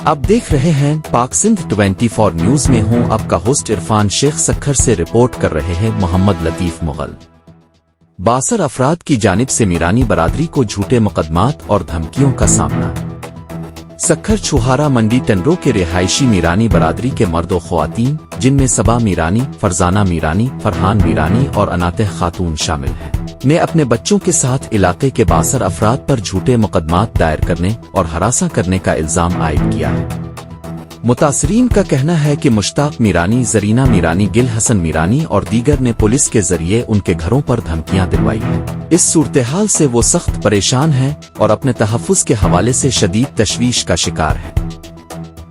आप देख रहे हैं पाक सिंध 24 न्यूज में हूं आपका होस्ट इरफान शेख। सक्खर से रिपोर्ट कर रहे हैं मोहम्मद लतीफ मुगल। 62 अफराद की जानिब से मीरानी बरादरी को झूठे मुकदमात और धमकियों का सामना। सक्खर छुहारा मंडी टंडरों के रिहायशी मीरानी बरादरी के मर्दो ख्वातीन, जिनमें सबा मीरानी, फरजाना मीरानी, फरहान मीरानी और अनातह खातून शामिल हैं, ने अपने बच्चों के साथ इलाके के 62 अफराद पर झूठे मुकदमात दायर करने और हरासा करने का इल्जाम आयद किया है। मुतासरीन का कहना है कि मुश्ताक मीरानी, जरीना मीरानी, गिल हसन मीरानी और दीगर ने पुलिस के जरिए उनके घरों पर धमकियां दिलवाई हैं। इस सूरत-ए-हाल से वो सख्त परेशान हैं और अपने तहफ़्फ़ुज़ के हवाले से शदीद तशवीश का शिकार है।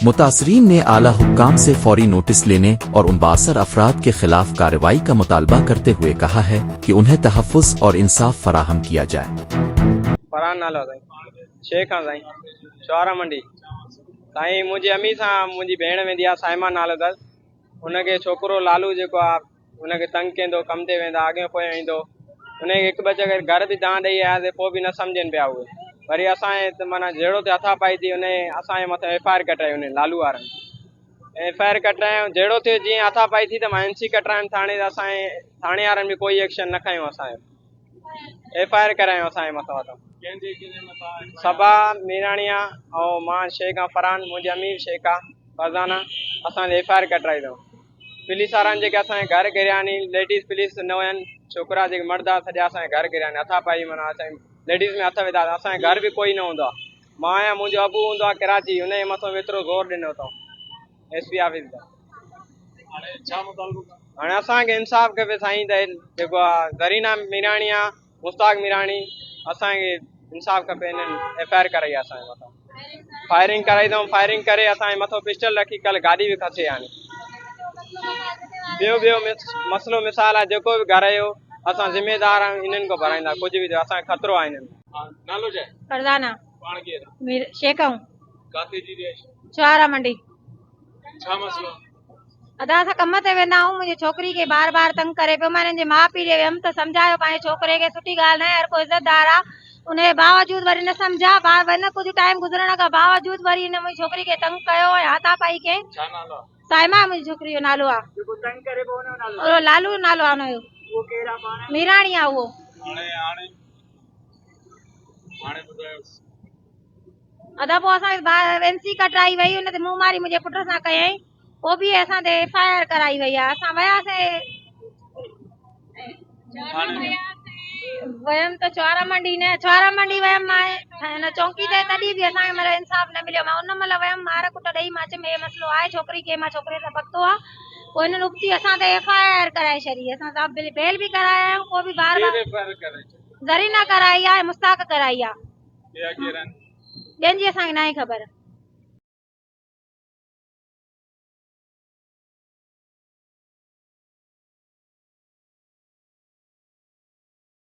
मुतासरीन ने आला हुक्काम से फौरी नोटिस लेने और उन 62 अफराद के खिलाफ कार्रवाई का मुतालबा करते हुए कहा है कि उन्हें तहफ़्फ़ुज़ और इंसाफ फराहम किया जाए। साईं मुंहिंजी अम्मी सां मुंहिंजी भेण वेंदी आहे, साइमा नालो अथसि। हुनखे छोकिरो लालू जेको आहे हुनखे तंग कंदो, कम ते वेंदा, अॻियां पोयां ईंदो। हुनखे हिकु ॿ जॻह घर बि दान ॾेई आयासीं, पोइ बि न सम्झनि पिया उहे। वरी असांजे माना जहिड़ो ते हथापाई थी, हुन असांजे मथां FIR कटाई, हुन लालू वारनि FIR कटायूं। जहिड़ो थियो जीअं हथापाई थी त मां NC कटायुमि थाणे। असांजे थाणे वारनि बि कोई एक्शन न खयूं, असांजो FIR करायूं असांजे मथां। सबा मीराणिया ऐं मां शेख आहे, फरहान, मुंहिंजी अम्मी शेख आहे, फरज़ाना। असांजे FIR कटाई अथऊं। पुलिस वारनि जेके असांजे घर घिरिया आहिनि, लेडीज़ पुलिस न हुयनि, छोकिरा जेके मर्द आहे सॼा असांजे घर घिरिया आहिनि। हथापाई माना असांजे लेडीज़ में हथ विधा। असांजे घर बि कोई न हूंदो आहे। मां आहियां, मुंहिंजो अबू हूंदो आहे कराची, हुनजे मथां एतिरो ज़ोर ॾिनो अथऊं SP ऑफिस जा। हाणे असांखे इंसाफ़ खपे साईं। त जेको आहे ज़रीना मीराणी आहे, मुश्ताक मीराणी, असांखे इंसाफ़ खपे। हिननि FIR कराई आहे असांजे मथां, फायरिंग कराई अथऊं। फायरिंग करे असांजे मथां पिस्टल रखी, कल्ह गाॾी बि खसे। हाणे ॿियो मसइलो मिसाल आहे, जेको बि घर जो असां ज़िम्मेदार आहियूं, इन्हनि खां भराईंदा। कुझु बि थियो असांखे ख़तरो आहे इन्हनि। नालो छा आहे? फरज़ाना। पाण केरु? शेखऊं। काथे जी रहिश? छुहारा मंडी। छा मसइलो? अदा असां कम ते वेंदा आहियूं। मुंहिंजी छोकिरी खे बार बार तंग करे पियो। मां हिननि जे माउ पीउ ॾे वियमि त सम्झायो पंहिंजे छोकिरे खे, सुठी ॻाल्हि न आहे, हर कोई इज़तदार आहे। उनजे बावजूद वरी न सम्झा। कुछ टाइम गुज़रण खां बावजूद वरी हिन मुंहिंजी छोकिरी खे तंग कयो ऐं हाथापाई कयईं। छा नालो आहे? साइमा मुंहिंजी छोकिरी जो नालो आहे। जेको तंग करे पोइ हुनजो नालो? लालू नालो आहे हुनजो। उहो केरु आहे? पाण मीराणी आहे उहो। हाणे ॿुधायो। अदा पोइ असां NC कटाई वई, हुन ते मुंहुं मारी मुंहिंजे पुट सां कयईं। पोइ बि असां ते FIR कराई वई आहे। असां वियासीं, वयमि त छुहारा मंडी वयमि मां हिन चौकी ते, तॾहिं बि असांखे मतलब इंसाफ़ न मिलियो। मां उन महिल वयमि, मार कुट ॾेई, मां चयमि हे मसइलो आहे, छोकिरी खे मां छोकिरे सां पतो आहे। पोइ हिननि उबती असां ते FIR कराए छॾी। असां सां बेल बि कराया आहियूं। पोइ बि बार ज़रीना कराई आहे, मुश्ताक कराई आहे। ॿियनि जी असांखे न आहे ख़बर।